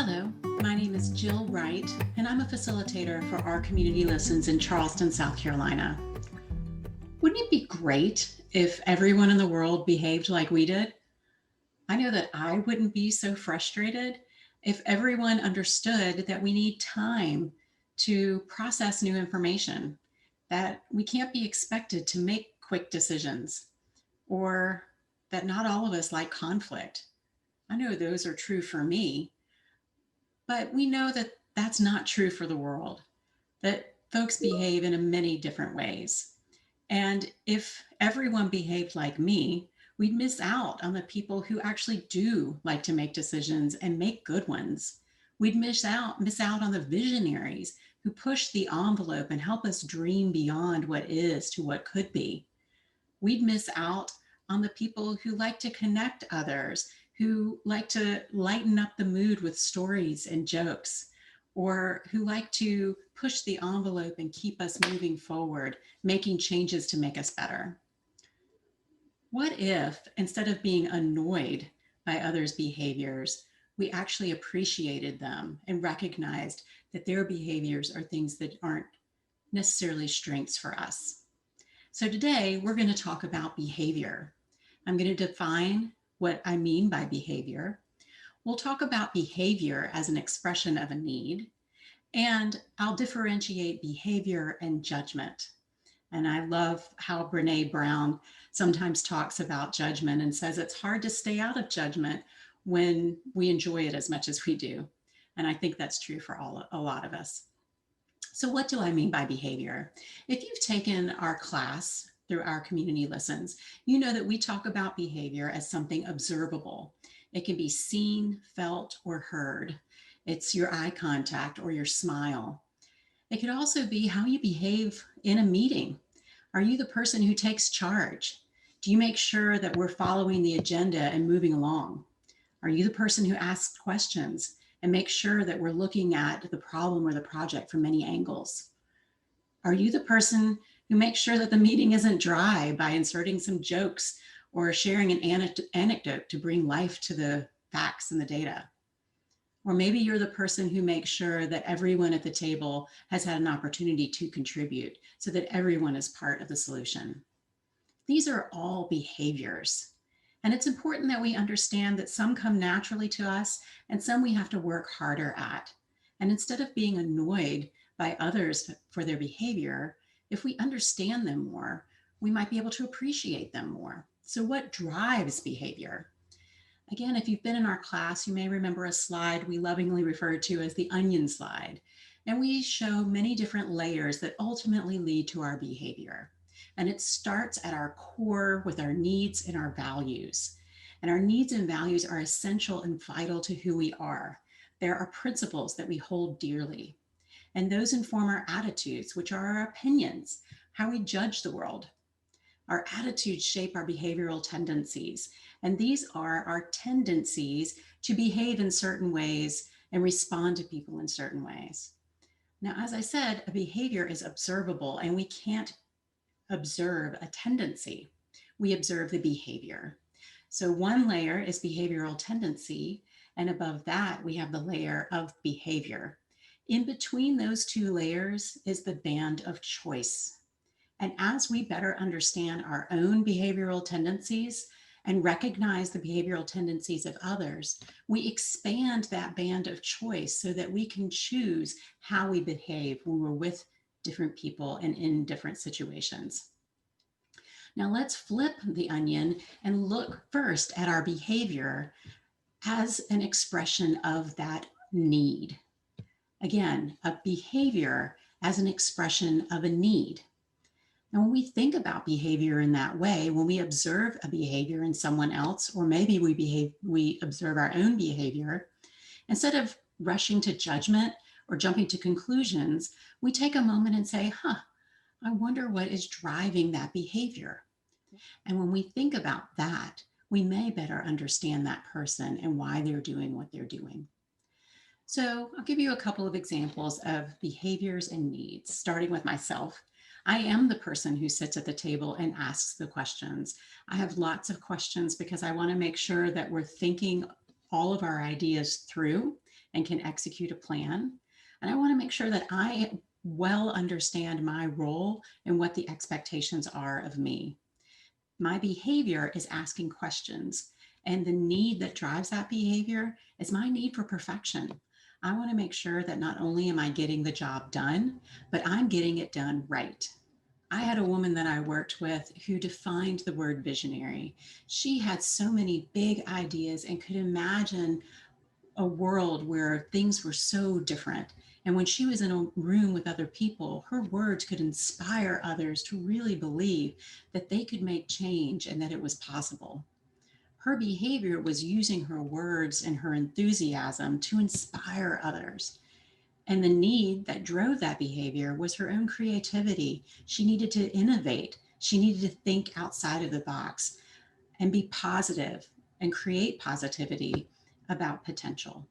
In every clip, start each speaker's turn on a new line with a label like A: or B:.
A: Hello, my name is Jill Wright, and I'm a facilitator for our community lessons in Charleston, South Carolina. Wouldn't it be great if everyone in the world behaved like we did? I know that I wouldn't be so frustrated if everyone understood that we need time to process new information, that we can't be expected to make quick decisions, or that not all of us like conflict. I know those are true for me, but we know that that's not true for the world, that folks behave in many different ways. And if everyone behaved like me, we'd miss out on the people who actually do like to make decisions and make good ones. We'd miss out on the visionaries who push the envelope and help us dream beyond what is to what could be. We'd miss out on the people who like to connect others, who like to lighten up the mood with stories and jokes, or who like to push the envelope and keep us moving forward, making changes to make us better. What if, instead of being annoyed by others' behaviors, we actually appreciated them and recognized that their behaviors are things that aren't necessarily strengths for us? So today we're going to talk about behavior. I'm going to define what I mean by behavior. We'll talk about behavior as an expression of a need, and I'll differentiate behavior and judgment. And I love how Brene Brown sometimes talks about judgment and says it's hard to stay out of judgment when we enjoy it as much as we do. And I think that's true for a lot of us. So what do I mean by behavior? If you've taken our class through our community lessons, you know that we talk about behavior as something observable. It can be seen, felt, or heard. It's your eye contact or your smile. It could also be how you behave in a meeting. Are you the person who takes charge? Do you make sure that we're following the agenda and moving along? Are you the person who asks questions and makes sure that we're looking at the problem or the project from many angles? Are you the person who makes sure that the meeting isn't dry by inserting some jokes or sharing an anecdote to bring life to the facts and the data? Or maybe you're the person who makes sure that everyone at the table has had an opportunity to contribute so that everyone is part of the solution. These are all behaviors. And it's important that we understand that some come naturally to us and some we have to work harder at. And instead of being annoyed by others for their behavior, if we understand them more, we might be able to appreciate them more. So what drives behavior? Again, if you've been in our class, you may remember a slide we lovingly refer to as the onion slide. And we show many different layers that ultimately lead to our behavior. And it starts at our core with our needs and our values. And our needs and values are essential and vital to who we are. There are principles that we hold dearly. And those inform our attitudes, which are our opinions, how we judge the world. Our attitudes shape our behavioral tendencies. And these are our tendencies to behave in certain ways and respond to people in certain ways. Now, as I said, a behavior is observable, and we can't observe a tendency. We observe the behavior. So one layer is behavioral tendency, and above that, we have the layer of behavior. In between those two layers is the band of choice. And as we better understand our own behavioral tendencies and recognize the behavioral tendencies of others, we expand that band of choice so that we can choose how we behave when we're with different people and in different situations. Now let's flip the onion and look first at our behavior as an expression of that need. Again, a behavior as an expression of a need. And when we think about behavior in that way, when we observe a behavior in someone else, or maybe we observe our own behavior, instead of rushing to judgment or jumping to conclusions, we take a moment and say, I wonder what is driving that behavior. And when we think about that, we may better understand that person and why they're doing what they're doing. So I'll give you a couple of examples of behaviors and needs, starting with myself. I am the person who sits at the table and asks the questions. I have lots of questions because I want to make sure that we're thinking all of our ideas through and can execute a plan. And I want to make sure that I well understand my role and what the expectations are of me. My behavior is asking questions, and the need that drives that behavior is my need for perfection. I want to make sure that not only am I getting the job done, but I'm getting it done right. I had a woman that I worked with who defined the word visionary. She had so many big ideas and could imagine a world where things were so different. And when she was in a room with other people, her words could inspire others to really believe that they could make change and that it was possible. Her behavior was using her words and her enthusiasm to inspire others. And the need that drove that behavior was her own creativity. She needed to innovate. She needed to think outside of the box and be positive and create positivity about potential.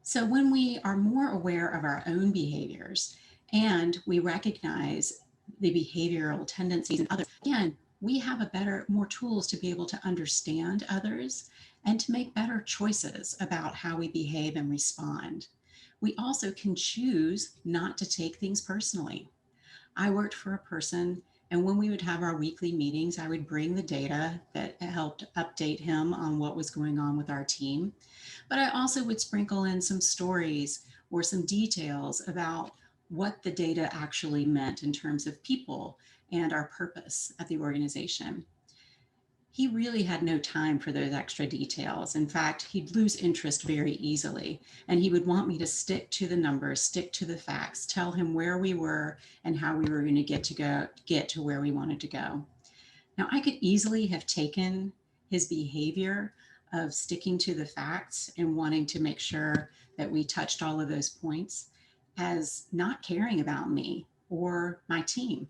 A: So when we are more aware of our own behaviors and we recognize the behavioral tendencies in others, again, we have more tools to be able to understand others and to make better choices about how we behave and respond. We also can choose not to take things personally. I worked for a person, and when we would have our weekly meetings, I would bring the data that helped update him on what was going on with our team. But I also would sprinkle in some stories or some details about what the data actually meant in terms of people and our purpose at the organization. He really had no time for those extra details. In fact, he'd lose interest very easily, and he would want me to stick to the numbers, stick to the facts, tell him where we were and how we were going to get to where we wanted to go. Now, I could easily have taken his behavior of sticking to the facts and wanting to make sure that we touched all of those points as not caring about me or my team.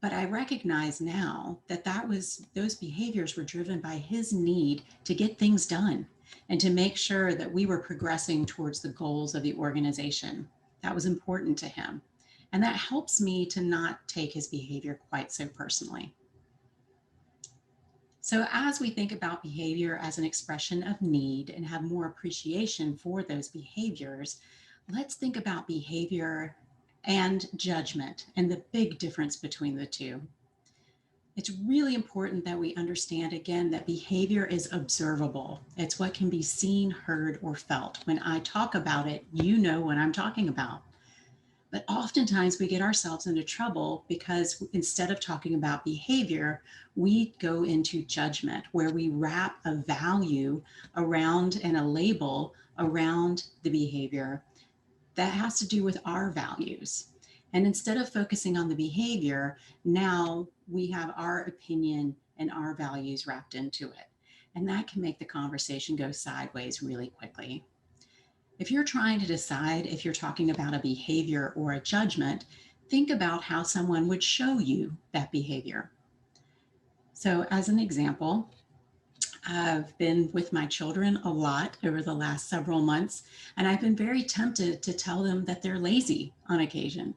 A: But I recognize now that those behaviors were driven by his need to get things done and to make sure that we were progressing towards the goals of the organization. That was important to him. And that helps me to not take his behavior quite so personally. So as we think about behavior as an expression of need and have more appreciation for those behaviors, let's think about behavior and judgment and the big difference between the two. It's really important that we understand again that behavior is observable. It's what can be seen, heard, or felt. When I talk about it, you know what I'm talking about. But oftentimes we get ourselves into trouble because instead of talking about behavior, we go into judgment where we wrap a value around and a label around the behavior that has to do with our values. And instead of focusing on the behavior, now we have our opinion and our values wrapped into it. And that can make the conversation go sideways really quickly. If you're trying to decide if you're talking about a behavior or a judgment, think about how someone would show you that behavior. So as an example, I've been with my children a lot over the last several months, and I've been very tempted to tell them that they're lazy on occasion.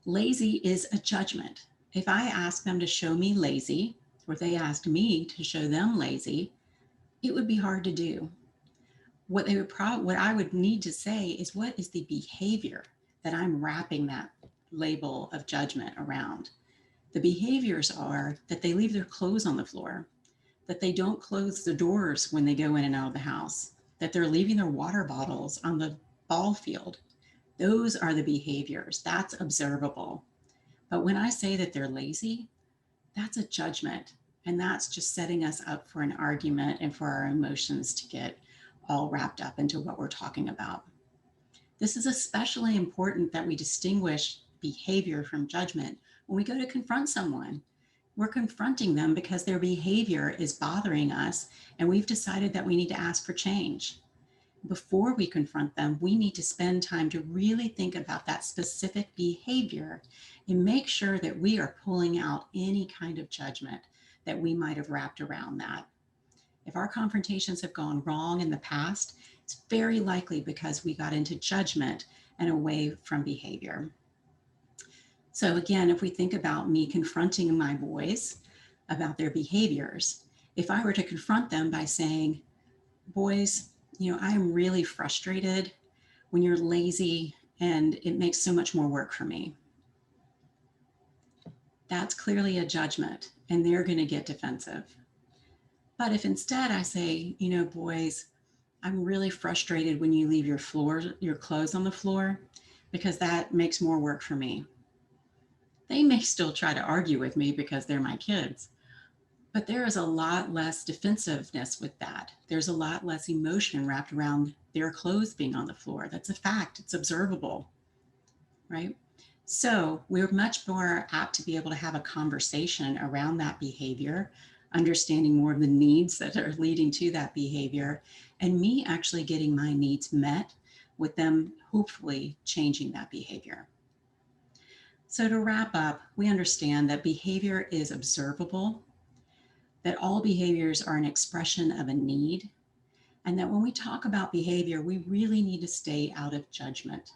A: Lazy is a judgment. If I ask them to show me lazy, or they asked me to show them lazy, it would be hard to do. What I would need to say is, what is the behavior that I'm wrapping that label of judgment around? The behaviors are that they leave their clothes on the floor, that they don't close the doors when they go in and out of the house, that they're leaving their water bottles on the ball field. Those are the behaviors. That's observable. But when I say that they're lazy, that's a judgment. And that's just setting us up for an argument and for our emotions to get all wrapped up into what we're talking about. This is especially important that we distinguish behavior from judgment when we go to confront someone. We're confronting them because their behavior is bothering us, and we've decided that we need to ask for change. Before we confront them, we need to spend time to really think about that specific behavior and make sure that we are pulling out any kind of judgment that we might have wrapped around that. If our confrontations have gone wrong in the past, it's very likely because we got into judgment and away from behavior. So again, if we think about me confronting my boys about their behaviors, if I were to confront them by saying, boys, I am really frustrated when you're lazy and it makes so much more work for me. That's clearly a judgment, and they're going to get defensive. But if instead I say, boys, I'm really frustrated when you leave your clothes on the floor because that makes more work for me. They may still try to argue with me because they're my kids, but there is a lot less defensiveness with that. There's a lot less emotion wrapped around their clothes being on the floor. That's a fact, it's observable, right? So we're much more apt to be able to have a conversation around that behavior, understanding more of the needs that are leading to that behavior, and me actually getting my needs met with them hopefully changing that behavior. So to wrap up, we understand that behavior is observable, that all behaviors are an expression of a need, and that when we talk about behavior, we really need to stay out of judgment.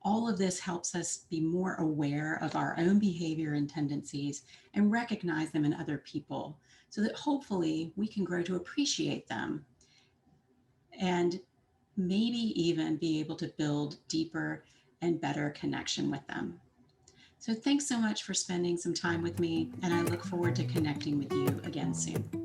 A: All of this helps us be more aware of our own behavior and tendencies and recognize them in other people so that hopefully we can grow to appreciate them and maybe even be able to build deeper and better connection with them. So thanks so much for spending some time with me, and I look forward to connecting with you again soon.